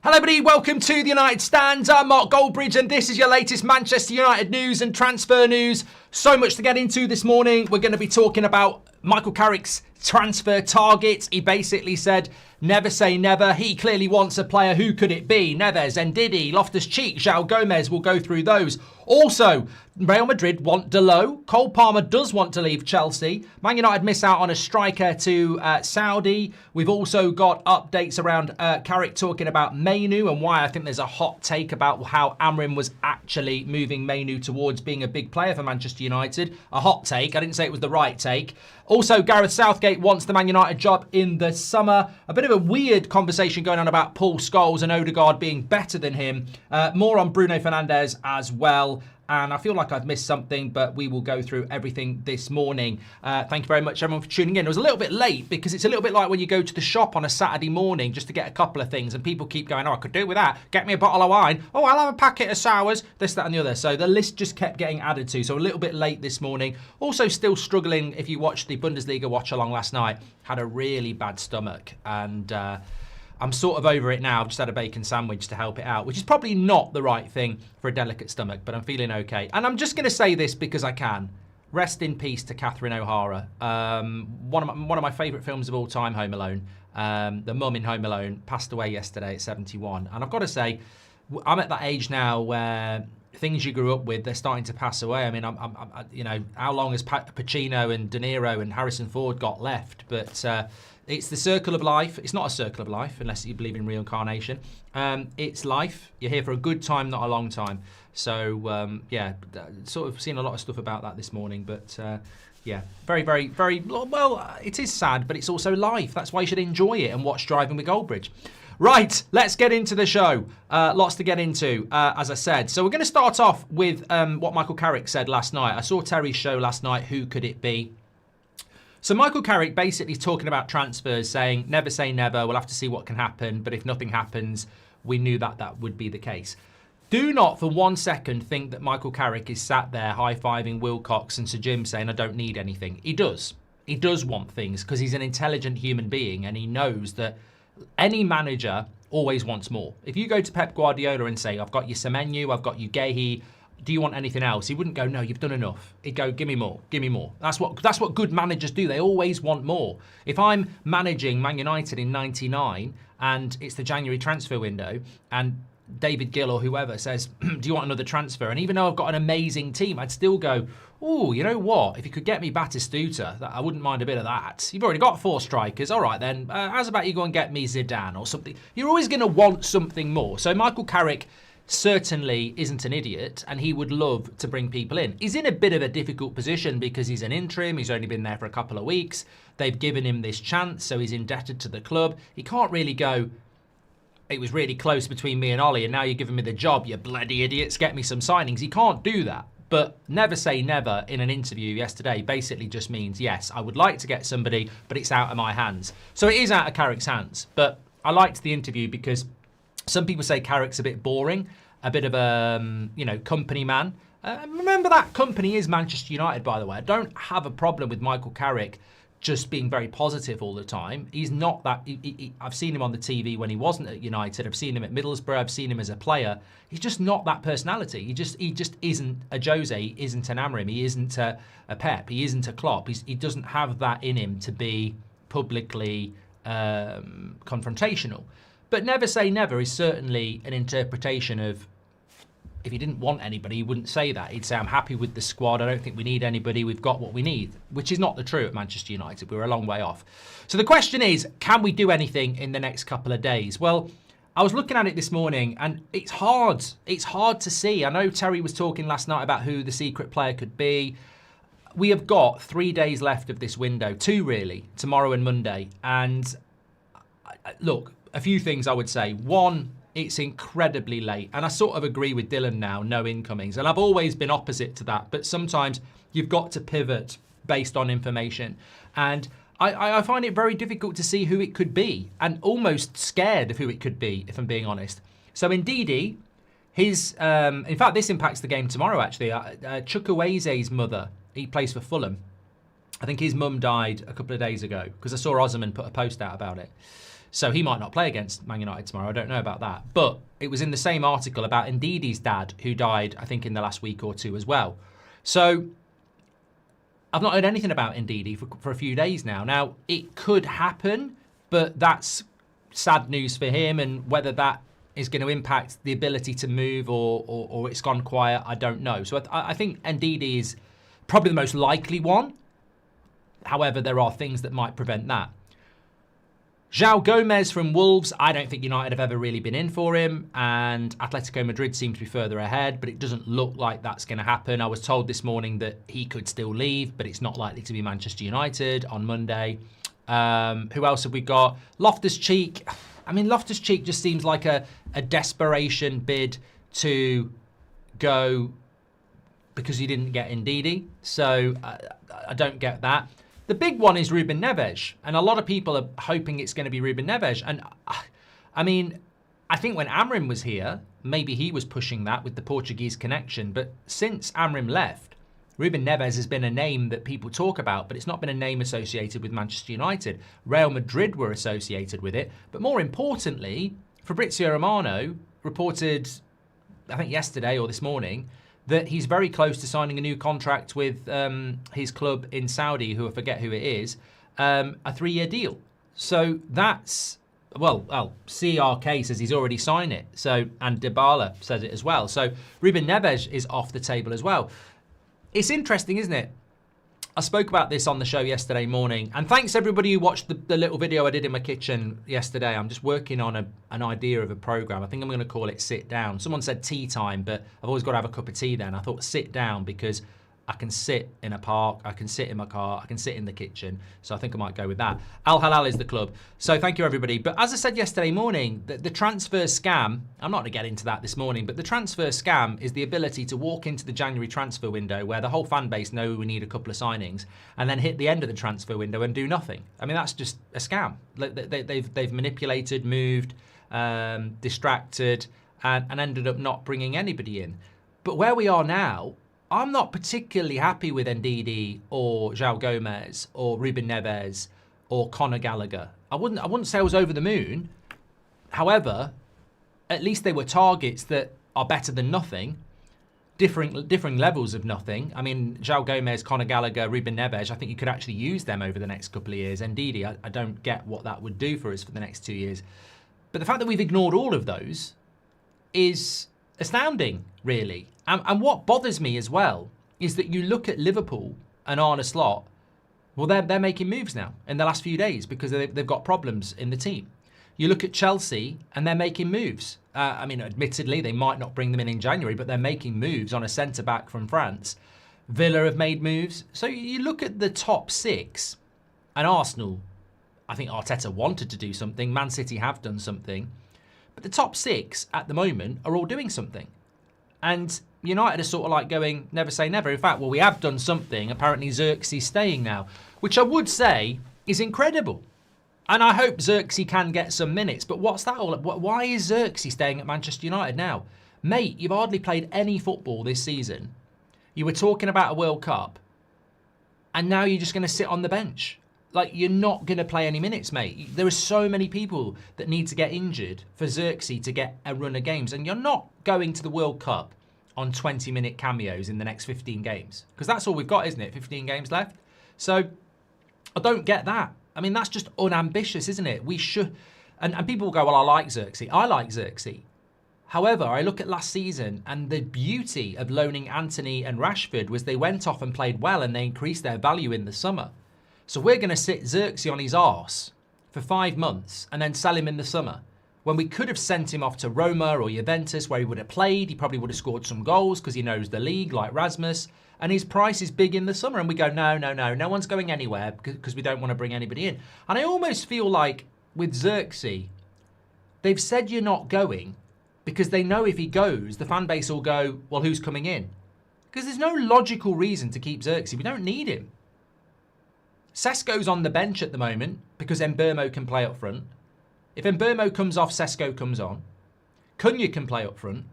Hello everybody, welcome to the United Stand. I'm Mark Goldbridge and this is your latest Manchester United news and transfer news. So much to get into this morning. We're going to be talking about Michael Carrick's transfer target. He basically said, never say never. He clearly wants a player. Who could it be? Neves, Ndidi, Loftus-Cheek, João Gomez. We'll go through those. Also, Real Madrid want Dalot. Cole Palmer does want to leave Chelsea. Man United miss out on a striker to Saudi. We've also got updates around Carrick talking about Mainoo and why I think there's a hot take about how Amrin was actually moving Mainoo towards being a big player for Manchester United. A hot take. I didn't say it was the right take. Also, Gareth Southgate wants the Man United job in the summer. A bit of a weird conversation going on about Paul Scholes and Odegaard being better than him. More on Bruno Fernandes as well. And I feel like I've missed something, but we will go through everything this morning. Thank you very much, everyone, for tuning in. It was a little bit late because it's a little bit like when you go to the shop on a Saturday morning just to get a couple of things and people keep going, oh, I could do with that. Get me a bottle of wine. Oh, I'll have a packet of sours. This, that and the other. So the list just kept getting added to. So a little bit late this morning. Also still struggling if you watched the Bundesliga watch along last night. Had a really bad stomach and... I'm sort of over it now. I've just had a bacon sandwich to help it out, which is probably not the right thing for a delicate stomach, but I'm feeling okay. And I'm just going to say this because I can. Rest in peace to Catherine O'Hara. One of my favourite films of all time, Home Alone. The mum in Home Alone passed away yesterday at 71. And I've got to say, I'm at that age now where things you grew up with, they're starting to pass away. I mean, you know, how long has Pacino and De Niro and Harrison Ford got left? But... it's the circle of life. It's not a circle of life unless you believe in reincarnation. It's life. You're here for a good time, not a long time. So, yeah, sort of seen a lot of stuff about that this morning. But, yeah, very, very, very, well, it is sad, but it's also life. That's why you should enjoy it and watch Driving with Goldbridge. Right, let's get into the show. Lots to get into, as I said. So we're going to start off with what Michael Carrick said last night. I saw Terry's show last night, Who Could It Be? So Michael Carrick basically talking about transfers, saying, never say never, we'll have to see what can happen, but if nothing happens, we knew that that would be the case. Do not for 1 second think that Michael Carrick is sat there high-fiving Wilcox and Sir Jim saying, I don't need anything. He does. He does want things because he's an intelligent human being and he knows that any manager always wants more. If you go to Pep Guardiola and say, I've got you Semenyo, I've got you Gehi, do you want anything else? He wouldn't go, no, you've done enough. He'd go, give me more, give me more. That's what good managers do. They always want more. If I'm managing Man United in 99 and it's the January transfer window and David Gill or whoever says, do you want another transfer? And even though I've got an amazing team, I'd still go, oh, you know what? If you could get me Batistuta, I wouldn't mind a bit of that. You've already got 4 strikers. All right, then. How's about you go and get me Zidane or something? You're always going to want something more. So Michael Carrick certainly isn't an idiot and he would love to bring people in. He's in a bit of a difficult position because he's an interim. He's only been there for a couple of weeks. They've given him this chance, so he's indebted to the club. He can't really go, it was really close between me and Ollie and now you're giving me the job, you bloody idiots, get me some signings. He can't do that. But never say never in an interview yesterday basically just means, yes, I would like to get somebody, but it's out of my hands. So it is out of Carrick's hands. But I liked the interview because some people say Carrick's a bit boring, a bit of a, you know, company man. Remember that company is Manchester United, by the way. I don't have a problem with Michael Carrick just being very positive all the time. He's not that. I've seen him on the TV when he wasn't at United. I've seen him at Middlesbrough. I've seen him as a player. He's just not that personality. He just isn't a Jose. He isn't an Amrim. He isn't a Pep. He isn't a Klopp. He doesn't have that in him to be publicly confrontational. But never say never is certainly an interpretation of, if he didn't want anybody, he wouldn't say that. He'd say, I'm happy with the squad. I don't think we need anybody. We've got what we need, which is not the true at Manchester United. We're a long way off. So the question is, can we do anything in the next couple of days? Well, I was looking at it this morning and it's hard. It's hard to see. I know Terry was talking last night about who the secret player could be. We have got 3 days left of this window, 2 really, tomorrow and Monday. And look, a few things I would say. One, it's incredibly late. And I sort of agree with Dylan now, no incomings. And I've always been opposite to that. But sometimes you've got to pivot based on information. And I find it very difficult to see who it could be and almost scared of who it could be, if I'm being honest. So Ndidi, in fact, this impacts the game tomorrow, actually. Chukwueze's mother, he plays for Fulham. I think his mum died a couple of days ago because I saw Osman put a post out about it. So he might not play against Man United tomorrow. I don't know about that. But it was in the same article about Ndidi's dad, who died, I think, in the last week or two as well. So I've not heard anything about Ndidi for a few days now. Now, it could happen, but that's sad news for him. And whether that is going to impact the ability to move or it's gone quiet, I don't know. So I think Ndidi is probably the most likely one. However, there are things that might prevent that. João Gomez from Wolves, I don't think United have ever really been in for him, and Atletico Madrid seem to be further ahead, but it doesn't look like that's going to happen. I was told this morning that he could still leave, but it's not likely to be Manchester United on Monday. Who else have we got? Loftus-Cheek. I mean, Loftus-Cheek just seems like a desperation bid to go because he didn't get Ndidi, so I don't get that. The big one is Ruben Neves, and a lot of people are hoping it's going to be Ruben Neves. And I mean, I think when Amrim was here, maybe he was pushing that with the Portuguese connection. But since Amrim left, Ruben Neves has been a name that people talk about, but it's not been a name associated with Manchester United. Real Madrid were associated with it. But more importantly, Fabrizio Romano reported, I think yesterday or this morning, that he's very close to signing a new contract with his club in Saudi, who I forget who it is, a 3-year deal. So that's, well, CRK says he's already signed it. So, and Dybala says it as well. So Ruben Neves is off the table as well. It's interesting, isn't it? I spoke about this on the show yesterday morning, and thanks everybody who watched the little video I did in my kitchen yesterday. I'm just working on an idea of a program. I think I'm going to call it Sit Down. Someone said tea time, but I've always got to have a cup of tea then. I thought sit down because I can sit in a park, I can sit in my car, I can sit in the kitchen. So I think I might go with that. Al Hilal is the club. So thank you, everybody. But as I said yesterday morning, the transfer scam, I'm not going to get into that this morning, but the transfer scam is the ability to walk into the January transfer window where the whole fan base know we need a couple of signings and then hit the end of the transfer window and do nothing. I mean, that's just a scam. They've manipulated, moved, distracted, and ended up not bringing anybody in. But where we are now, I'm not particularly happy with Ndidi or João Gomez or Ruben Neves or Conor Gallagher. I wouldn't say I was over the moon. However, at least they were targets that are better than nothing. Differing levels of nothing. I mean, João Gomez, Conor Gallagher, Ruben Neves, I think you could actually use them over the next couple of years. Ndidi, I don't get what that would do for us for the next 2 years. But the fact that we've ignored all of those is astounding, really. And what bothers me as well is that you look at Liverpool and Arne Slot, well, they're making moves now in the last few days because they've got problems in the team. You look at Chelsea and they're making moves. I mean, admittedly, they might not bring them in January, but they're making moves on a centre-back from France. Villa have made moves. So you look at the top 6 and Arsenal, I think Arteta wanted to do something. Man City have done something. But the top 6 at the moment are all doing something. And United are sort of like going, never say never. In fact, well, we have done something. Apparently Zirkzee's staying now, which I would say is incredible. And I hope Zirkzee can get some minutes. But what's that all about? Why is Zirkzee staying at Manchester United now? Mate, you've hardly played any football this season. You were talking about a World Cup. And now you're just going to sit on the bench. Like, you're not going to play any minutes, mate. There are so many people that need to get injured for Zirkzee to get a run of games. And you're not going to the World Cup on 20-minute cameos in the next 15 games. Because that's all we've got, isn't it? 15 games left. So, I don't get that. I mean, that's just unambitious, isn't it? We should... And people will go, well, I like Zirkzee. I like Zirkzee. However, I look at last season and the beauty of loaning Anthony and Rashford was they went off and played well and they increased their value in the summer. So we're going to sit Zirkzee on his arse for 5 months and then sell him in the summer. When we could have sent him off to Roma or Juventus where he would have played, he probably would have scored some goals because he knows the league like Rasmus. And his price is big in the summer. And we go, no one's going anywhere because we don't want to bring anybody in. And I almost feel like with Zirkzee, they've said you're not going because they know if he goes, the fan base will go, well, who's coming in? Because there's no logical reason to keep Zirkzee. We don't need him. Sesko's on the bench at the moment because Mbeumo can play up front. If Mbeumo comes off, Sesko comes on. Cunha can play up front.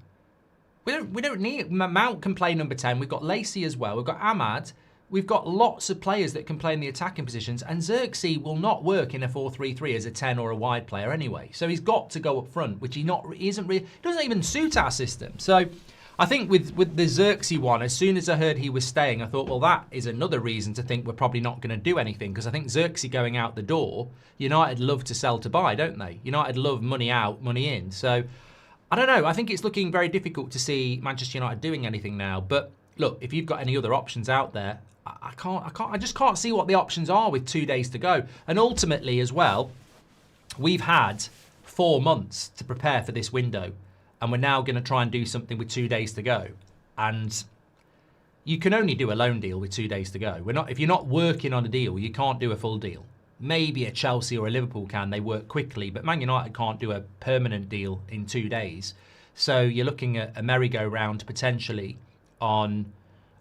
We don't need it. Mount can play number 10. We've got Lacey as well. We've got Ahmad. we've got lots of players that can play in the attacking positions, and Zirkzee will not work in a 4-3-3 as a 10 or a wide player anyway. So he's got to go up front, which he doesn't even suit our system. So I think with the Zirkzee one, as soon as I heard he was staying, I thought, well, that is another reason to think we're probably not going to do anything, because I think Zirkzee going out the door, United love to sell to buy, don't they? United love money out, money in. So I don't know. I think it's looking very difficult to see Manchester United doing anything now. But look, if you've got any other options out there, I just can't see what the options are with 2 days to go. And ultimately as well, we've had 4 months to prepare for this window, and we're now going to try and do something with 2 days to go. And you can only do a loan deal with 2 days to go. If you're not working on a deal, you can't do a full deal. Maybe a Chelsea or a Liverpool can, they work quickly, but Man United can't do a permanent deal in 2 days. So you're looking at a merry-go-round potentially on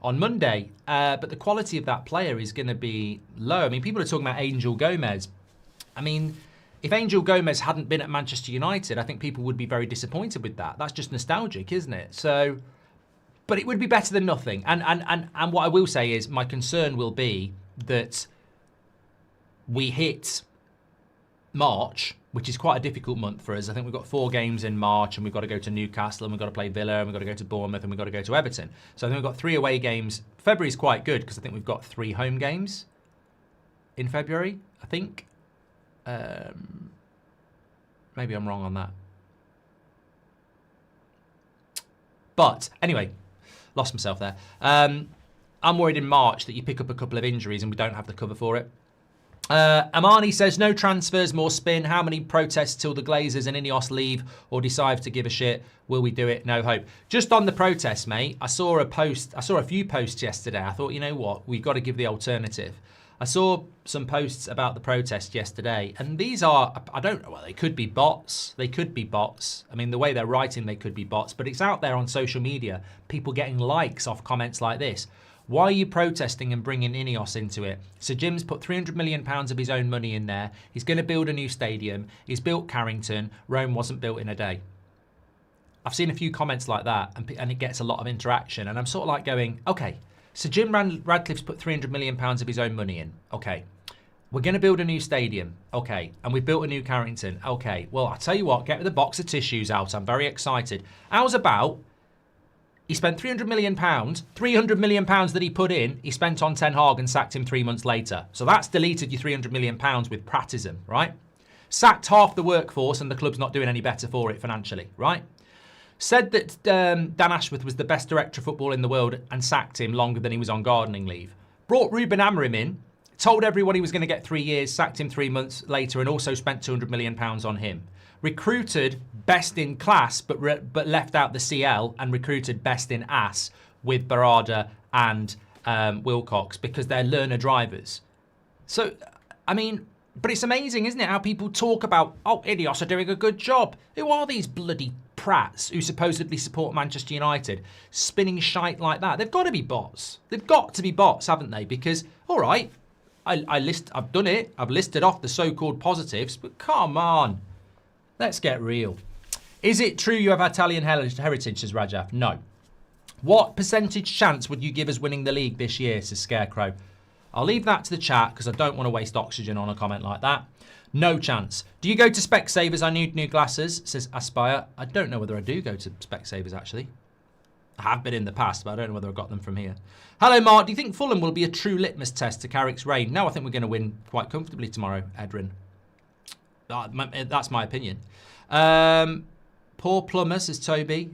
Monday. But the quality of that player is going to be low. I mean, people are talking about Angel Gomez. I mean, if Angel Gomez hadn't been at Manchester United, I think people would be very disappointed with that. That's just nostalgic, isn't it? So, but it would be better than nothing. And what I will say is my concern will be that we hit March, which is quite a difficult month for us. I think we've got 4 games in March, and we've got to go to Newcastle, and we've got to play Villa, and we've got to go to Bournemouth, and we've got to go to Everton. So I think we've got 3 away games. February is quite good because I think we've got 3 home games in February, I think. Maybe I'm wrong on that. But anyway, lost myself there. I'm worried in March that you pick up a couple of injuries and we don't have the cover for it. Amani says, no transfers, more spin. How many protests till the Glazers and Ineos leave or decide to give a shit? Will we do it? No hope. Just on the protests, mate, I saw a few posts yesterday. I thought, you know what? We've got to give the alternative. I saw some posts about the protest yesterday, and these are, I don't know, well, they could be bots. They could be bots. I mean, the way they're writing, they could be bots, but it's out there on social media, people getting likes off comments like this. Why are you protesting and bringing Ineos into it? So Jim's put £300 million of his own money in there. He's going to build a new stadium. He's built Carrington. Rome wasn't built in a day. I've seen a few comments like that, and it gets a lot of interaction, and I'm sort of like going, okay, so Jim Radcliffe's put £300 million of his own money in. Okay. We're going to build a new stadium. Okay. And we've built a new Carrington. Okay. Well, I'll tell you what, get the box of tissues out. I'm very excited. How's about he spent £300 million, £300 million that he put in, he spent on Ten Hag and sacked him 3 months later. So that's deleted your £300 million with Prattism, right? Sacked half the workforce and the club's not doing any better for it financially, right? Said that Dan Ashworth was the best director of football in the world and sacked him longer than he was on gardening leave. Brought Ruben Amorim in, told everyone he was going to get 3 years, sacked him 3 months later and also spent £200 million on him. Recruited best in class but left out the CL and recruited best in ass with Barada and Wilcox because they're learner drivers. So, I mean, but it's amazing, isn't it, how people talk about, oh, Ineos are doing a good job. Who are these bloody prats who supposedly support Manchester United spinning shite like that? They've got to be bots. They've got to be bots, haven't they? Because, all right, I've done it. I've listed off the so-called positives, but come on. Let's get real. Is it true you have Italian heritage, says Rajaf? No. What percentage chance would you give us winning the league this year, says Scarecrow? I'll leave that to the chat because I don't want to waste oxygen on a comment like that. No chance. Do you go to Specsavers? I need new glasses, says Aspire. I don't know whether I do go to Specsavers, actually. I have been in the past, but I don't know whether I got them from here. Hello, Mark. Do you think Fulham will be a true litmus test to Carrick's reign? No, I think we're going to win quite comfortably tomorrow, Edrin. That's my opinion. Poor plumber, says Toby.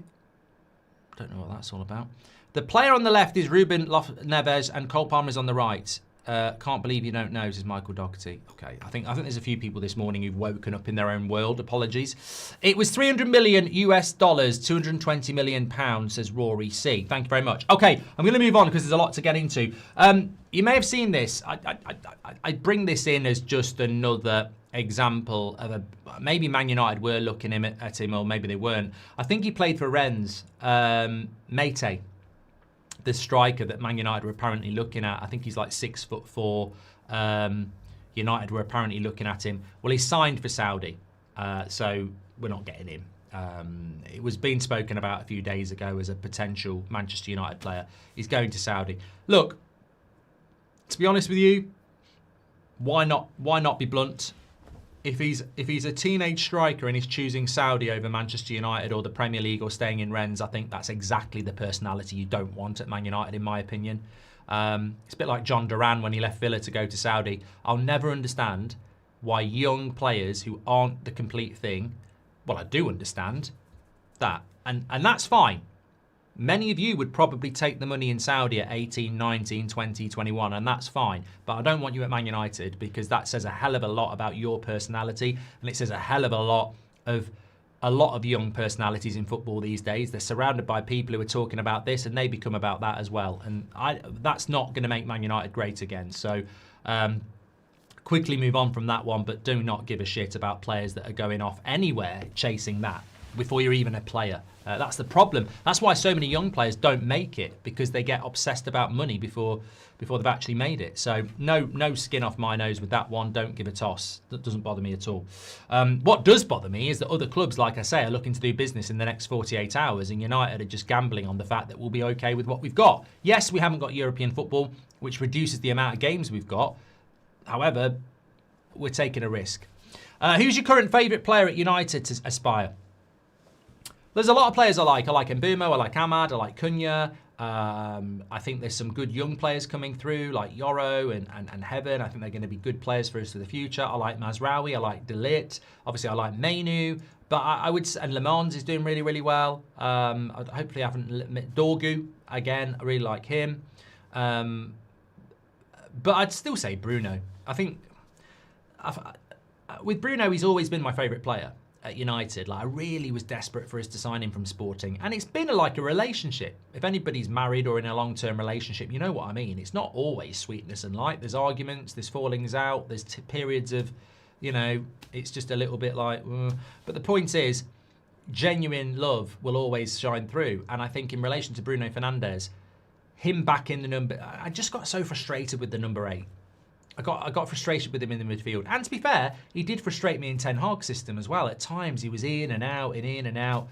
Don't know what that's all about. The player on the left is Ruben Neves and Cole Palmer is on the right. Can't believe you don't know, says Michael Doherty. Okay, I think there's a few people this morning who've woken up in their own world. Apologies. It was $300 million US, 220 million pounds, says Rory C. Thank you very much. Okay, I'm going to move on because there's a lot to get into. You may have seen this. I bring this in as just another example of maybe Man United were looking at him, or maybe they weren't. I think he played for Rennes. Meïté, the striker that Man United were apparently looking at. I think he's like 6'4". United were apparently looking at him. Well, he's signed for Saudi, so we're not getting him. It was being spoken about a few days ago as a potential Manchester United player. He's going to Saudi. Look, To be honest with you, why not be blunt? If he's a teenage striker and he's choosing Saudi over Manchester United or the Premier League or staying in Rennes, I think that's exactly the personality you don't want at Man United, in my opinion. It's a bit like John Duran when he left Villa to go to Saudi. I'll never understand why young players who aren't the complete thing, well, I do understand that. And that's fine. Many of you would probably take the money in Saudi at 18, 19, 20, 21, and that's fine. But I don't want you at Man United because that says a hell of a lot about your personality, and it says a hell of a lot of young personalities in football these days. They're surrounded by people who are talking about this, and they become about that as well. And that's not going to make Man United great again. So quickly move on from that one, but do not give a shit about players that are going off anywhere chasing that before you're even a player. That's the problem. That's why so many young players don't make it, because they get obsessed about money before they've actually made it. So no skin off my nose with that one. Don't give a toss. That doesn't bother me at all. What does bother me is that other clubs, like I say, are looking to do business in the next 48 hours, and United are just gambling on the fact that we'll be okay with what we've got. Yes, we haven't got European football, which reduces the amount of games we've got. However, we're taking a risk. Who's your current favourite player at United to aspire? There's a lot of players I like. I like Mbeumo, I like Ahmad, I like Cunha. I think there's some good young players coming through, like Yoro and Heaven. I think they're going to be good players for us for the future. I like Mazraoui, I like Dalot. Obviously, I like Mainoo. But I would say, and Le Mans is doing really, really well. Hopefully, I haven't... Dorgu, again, I really like him. But I'd still say Bruno. I think... with Bruno, he's always been my favourite player at United. Like, I really was desperate for us to sign him from Sporting, and it's been like a relationship. If anybody's married or in a long-term relationship, you know what I mean. It's not always sweetness and light. There's arguments, there's fallings out, there's periods of, you know, it's just a little bit like, but the point is, genuine love will always shine through. And I think in relation to Bruno Fernandes, him back in the number, I just got so frustrated with the number 8. I got frustrated with him in the midfield. And to be fair, he did frustrate me in Ten Hag's system as well. At times, he was in and out and in and out.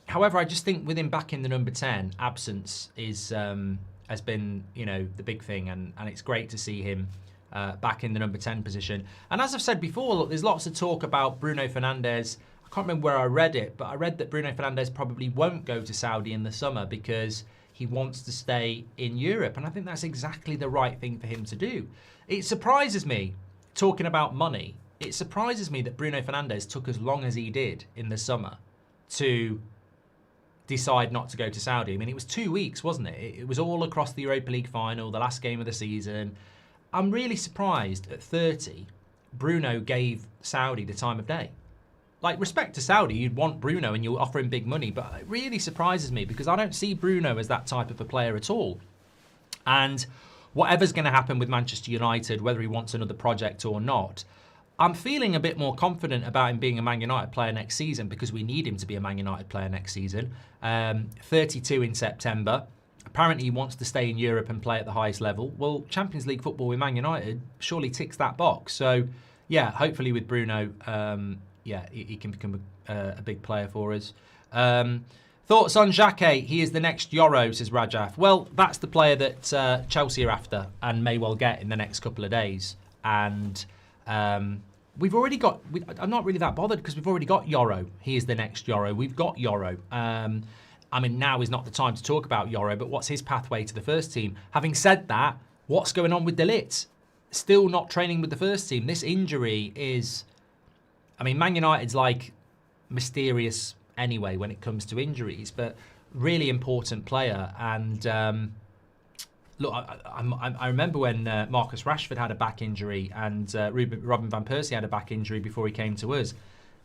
However, I just think with him back in the number 10, absence is has been, you know, the big thing. And it's great to see him back in the number 10 position. And as I've said before, look, there's lots of talk about Bruno Fernandes. I can't remember where I read it, but I read that Bruno Fernandes probably won't go to Saudi in the summer because he wants to stay in Europe. And I think that's exactly the right thing for him to do. It surprises me, talking about money, it surprises me that Bruno Fernandes took as long as he did in the summer to decide not to go to Saudi. I mean, it was 2 weeks, wasn't it? It was all across the Europa League final, the last game of the season. I'm really surprised at 30, Bruno gave Saudi the time of day. Like, respect to Saudi, you'd want Bruno and you'll offer him big money, but it really surprises me because I don't see Bruno as that type of a player at all. And whatever's going to happen with Manchester United, whether he wants another project or not, I'm feeling a bit more confident about him being a Man United player next season because we need him to be a Man United player next season. 32 in September. Apparently he wants to stay in Europe and play at the highest level. Well, Champions League football with Man United surely ticks that box. So, yeah, hopefully with Bruno, he can become a big player for us. Thoughts on Xhaka? He is the next Yoro, says Rajaf. Well, that's the player that Chelsea are after and may well get in the next couple of days. And we've already got... I'm not really that bothered because we've already got Yoro. He is the next Yoro. We've got Yoro. I mean, now is not the time to talk about Yoro, but what's his pathway to the first team? Having said that, what's going on with Dalot? Still not training with the first team. This injury is... I mean, Man United's like mysterious anyway when it comes to injuries, but really important player. And look, I remember when Marcus Rashford had a back injury and Robin van Persie had a back injury before he came to us.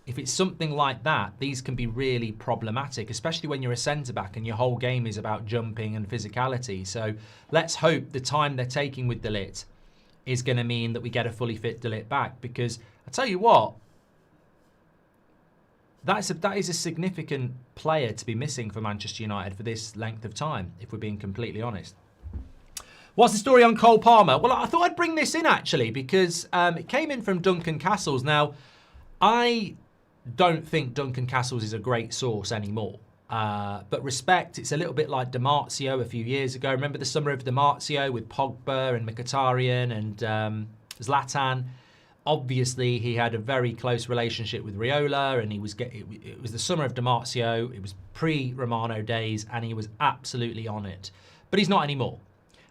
If it's something like that, these can be really problematic, especially when you're a centre-back and your whole game is about jumping and physicality. So let's hope the time they're taking with Dalot is going to mean that we get a fully fit Dalot back, because I tell you what, that is a significant player to be missing for Manchester United for this length of time, if we're being completely honest. What's the story on Cole Palmer? Well, I thought I'd bring this in, actually, because it came in from Duncan Castles. Now, I don't think Duncan Castles is a great source anymore. But respect, it's a little bit like Di Marzio a few years ago. Remember the summer of Di Marzio with Pogba and Mkhitaryan and Zlatan? Obviously, he had a very close relationship with Raiola, and it was the summer of Di Marzio. It was pre-Romano days, and he was absolutely on it. But he's not anymore,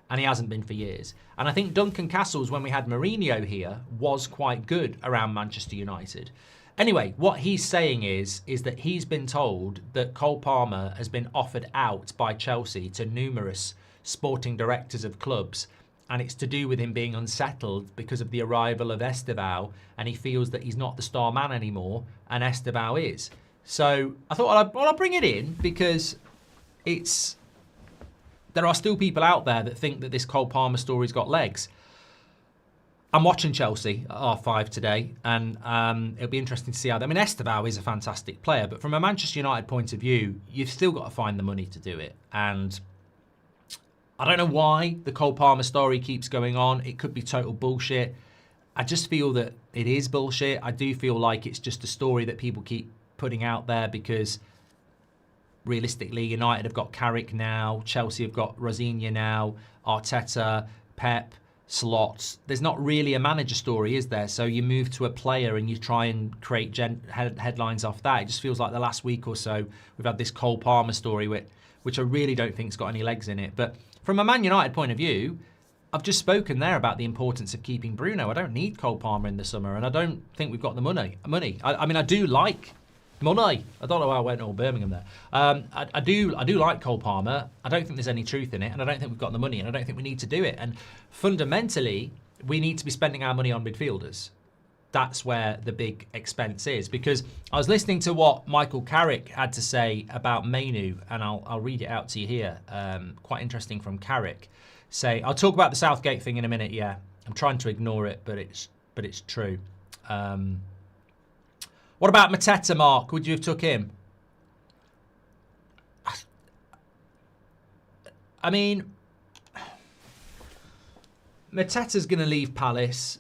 and he hasn't been for years. And I think Duncan Castles, when we had Mourinho here, was quite good around Manchester United. Anyway, what he's saying is that he's been told that Cole Palmer has been offered out by Chelsea to numerous sporting directors of clubs, and it's to do with him being unsettled because of the arrival of Estevao, and he feels that he's not the star man anymore, and Estevao is. So I thought, I'll bring it in because there are still people out there that think that this Cole Palmer story's got legs. I'm watching Chelsea at R5 today, and it'll be interesting to see how. I mean, Estevao is a fantastic player, but from a Manchester United point of view, you've still got to find the money to do it. And I don't know why the Cole Palmer story keeps going on. It could be total bullshit. I just feel that it is bullshit. I do feel like it's just a story that people keep putting out there because realistically, United have got Carrick now, Chelsea have got Rosignol now, Arteta, Pep, Slots. There's not really a manager story, is there? So you move to a player and you try and create headlines off that. It just feels like the last week or so we've had this Cole Palmer story, which I really don't think's got any legs in it. But from a Man United point of view, I've just spoken there about the importance of keeping Bruno. I don't need Cole Palmer in the summer, and I don't think we've got the money. I mean, I do like money. I don't know why I went all Birmingham there. I do like Cole Palmer. I don't think there's any truth in it, and I don't think we've got the money, and I don't think we need to do it. And fundamentally, we need to be spending our money on midfielders. That's where the big expense is. Because I was listening to what Michael Carrick had to say about Mainoo, and I'll read it out to you here. Quite interesting from Carrick. I'll talk about the Southgate thing in a minute. Yeah, I'm trying to ignore it, but it's true. What about Mateta, Mark? Would you have took him? I mean, Mateta's going to leave Palace.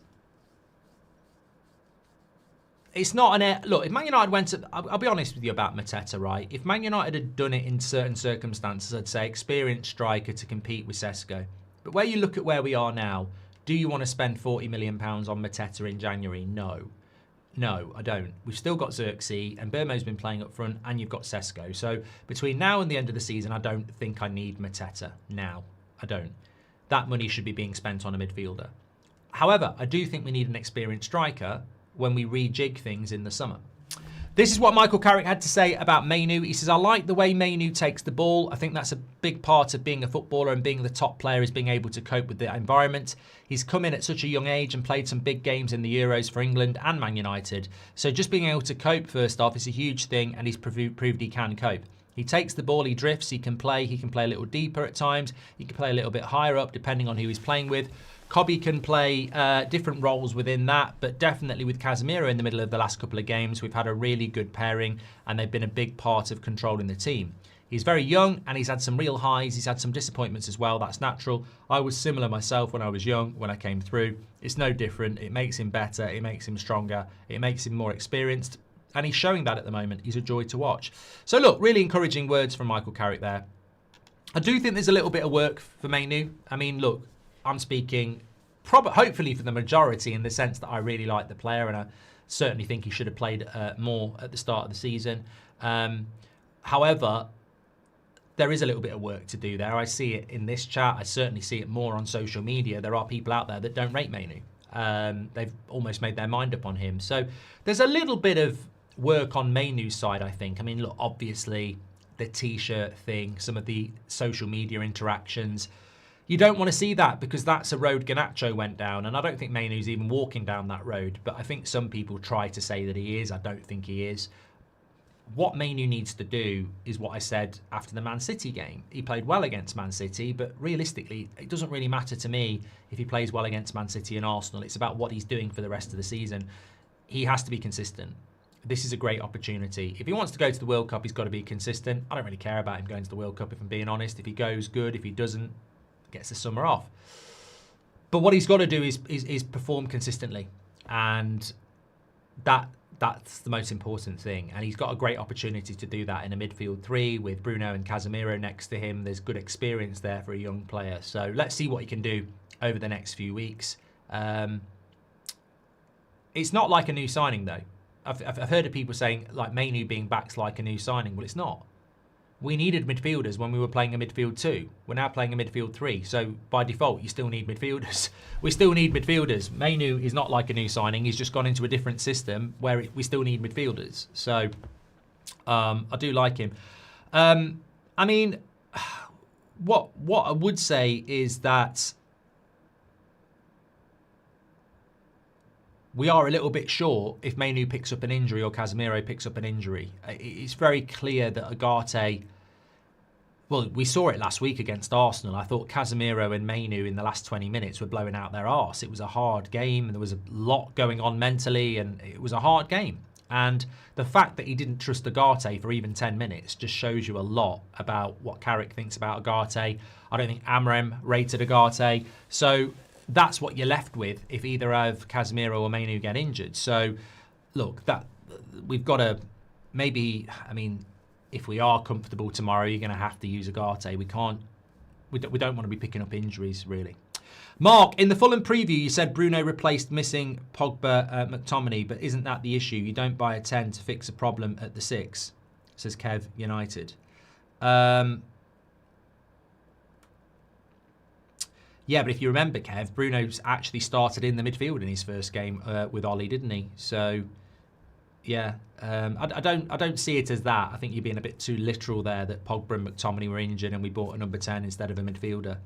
It's not look, if Man United went to... I'll be honest with you about Mateta, right? If Man United had done it in certain circumstances, I'd say experienced striker to compete with Sesko. But where you look at where we are now, do you want to spend £40 million on Mateta in January? No. No, I don't. We've still got Zirkzee, and Burmo's been playing up front, and you've got Sesko. So between now and the end of the season, I don't think I need Mateta now. I don't. That money should be being spent on a midfielder. However, I do think we need an experienced striker when we rejig things in the summer. This is what Michael Carrick had to say about Mainoo. He says, I like the way Mainoo takes the ball. I think that's a big part of being a footballer and being the top player is being able to cope with the environment. He's come in at such a young age and played some big games in the Euros for England and Man United. So just being able to cope, first off, is a huge thing, and he's proved he can cope. He takes the ball, he drifts, he can play a little deeper at times. He can play a little bit higher up depending on who he's playing with. Cobby can play different roles within that, but definitely with Casemiro in the middle of the last couple of games, we've had a really good pairing, and they've been a big part of controlling the team. He's very young, and he's had some real highs. He's had some disappointments as well. That's natural. I was similar myself when I was young, when I came through. It's no different. It makes him better. It makes him stronger. It makes him more experienced, and he's showing that at the moment. He's a joy to watch. So look, really encouraging words from Michael Carrick there. I do think there's a little bit of work for Mainoo. I mean, look, I'm speaking hopefully for the majority in the sense that I really like the player, and I certainly think he should have played more at the start of the season. However, there is a little bit of work to do there. I see it in this chat. I certainly see it more on social media. There are people out there that don't rate Mainoo. They've almost made their mind up on him. So there's a little bit of work on Mainoo's side, I think. I mean, look, obviously the T-shirt thing, some of the social media interactions, you don't want to see that because that's a road Garnacho went down, and I don't think Mainoo's even walking down that road, but I think some people try to say that he is. I don't think he is. What Mainoo needs to do is what I said after the Man City game. He played well against Man City, but realistically, it doesn't really matter to me if he plays well against Man City and Arsenal. It's about what he's doing for the rest of the season. He has to be consistent. This is a great opportunity. If he wants to go to the World Cup, he's got to be consistent. I don't really care about him going to the World Cup, if I'm being honest. If he goes, good. If he doesn't, gets the summer off. But what he's got to do is perform consistently, and That's the most important thing. And he's got a great opportunity to do that in a midfield three with Bruno and Casemiro next to him. There's good experience there for a young player. So let's see what he can do over the next few weeks. It's not like a new signing, though. I've heard of people saying, like, Mainoo being back's like a new signing. Well, it's not. We needed midfielders when we were playing a midfield 2. We're now playing a midfield 3. So by default, you still need midfielders. We still need midfielders. Mainoo is not like a new signing. He's just gone into a different system where we still need midfielders. So I do like him. I mean, what I would say is that we are a little bit short if Mainoo picks up an injury or Casemiro picks up an injury. It's very clear that Ugarte, well, we saw it last week against Arsenal. I thought Casemiro and Mainoo in the last 20 minutes were blowing out their arse. It was a hard game, and there was a lot going on mentally, and it was a hard game. And the fact that he didn't trust Ugarte for even 10 minutes just shows you a lot about what Carrick thinks about Ugarte. I don't think Amram rated Ugarte. So that's what you're left with if either of Casemiro or Mainoo get injured. So, look, that we've got to maybe, I mean, if we are comfortable tomorrow, you're going to have to use Ugarte. We don't want to be picking up injuries, really. Mark, in the Fulham preview, you said Bruno replaced missing Pogba McTominay, but isn't that the issue? You don't buy a 10 to fix a problem at the 6, says Kev United. Yeah, but if you remember, Kev, Bruno's actually started in the midfield in his first game with Ollie, didn't he? So, yeah, I don't see it as that. I think you're being a bit too literal there that Pogba and McTominay were injured and we bought a number 10 instead of a midfielder.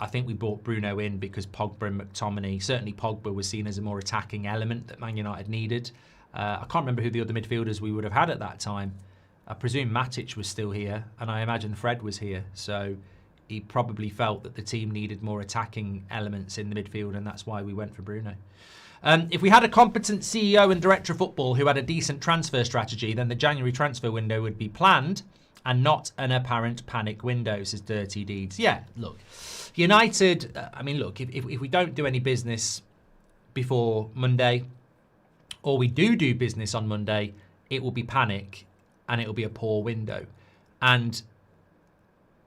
I think we bought Bruno in because Pogba and McTominay, certainly Pogba was seen as a more attacking element that Man United needed. I can't remember who the other midfielders we would have had at that time. I presume Matic was still here, and I imagine Fred was here. So he probably felt that the team needed more attacking elements in the midfield, and that's why we went for Bruno. If we had a competent CEO and director of football who had a decent transfer strategy, then the January transfer window would be planned and not an apparent panic window, says Dirty Deeds. Yeah, look, United, I mean, look, if we don't do any business before Monday, or we do business on Monday, it will be panic and it will be a poor window. And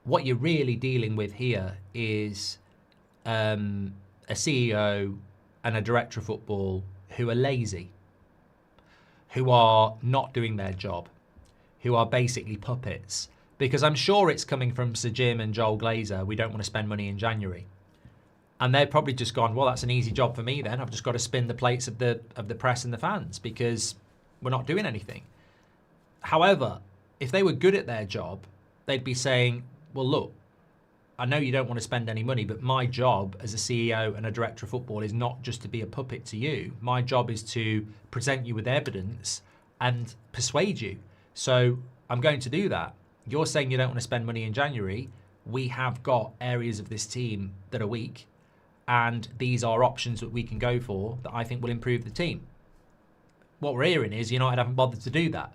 what you're really dealing with here is a CEO and a director of football who are lazy, who are not doing their job, who are basically puppets. Because I'm sure it's coming from Sir Jim and Joel Glazer, we don't want to spend money in January. And they've probably just gone, well, that's an easy job for me then. I've just got to spin the plates of the press and the fans because we're not doing anything. However, if they were good at their job, they'd be saying, well, look, I know you don't want to spend any money, but my job as a CEO and a director of football is not just to be a puppet to you. My job is to present you with evidence and persuade you. So I'm going to do that. You're saying you don't want to spend money in January. We have got areas of this team that are weak, and these are options that we can go for that I think will improve the team. What we're hearing is United haven't bothered to do that.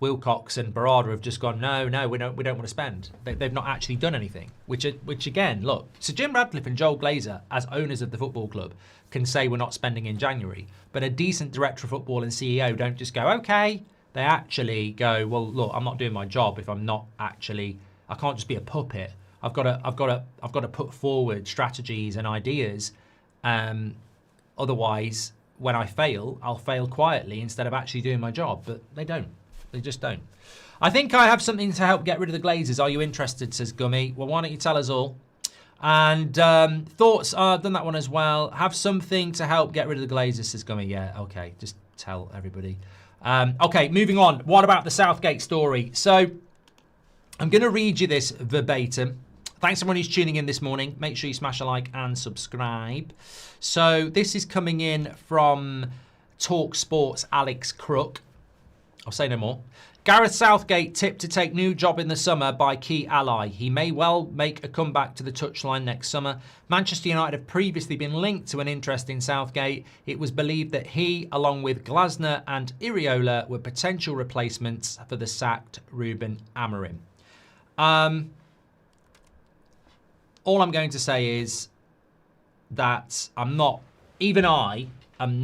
Wilcox and Barada have just gone, no, we don't want to spend. They've not actually done anything. Which again, look, Sir Jim Radcliffe and Joel Glazer, as owners of the football club, can say we're not spending in January. But a decent director of football and CEO don't just go, okay. They actually go, well, look, I'm not doing my job if I'm not actually. I can't just be a puppet. I've got to put forward strategies and ideas. Otherwise, when I fail, I'll fail quietly instead of actually doing my job. But they don't. They just don't. I think I have something to help get rid of the Glazers. Are you interested, says Gummy. Well, why don't you tell us all? And thoughts, I've done that one as well. Have something to help get rid of the Glazers, says Gummy. Yeah, okay, just tell everybody. Okay, moving on. What about the Southgate story? So I'm going to read you this verbatim. Thanks everyone who's tuning in this morning. Make sure you smash a like and subscribe. So this is coming in from Talk Sports Alex Crook. I'll say no more. Gareth Southgate tipped to take new job in the summer by key ally. He may well make a comeback to the touchline next summer. Manchester United have previously been linked to an interest in Southgate. It was believed that he, along with Glasner and Iriola, were potential replacements for the sacked Ruben Amorim. All I'm going to say is that I am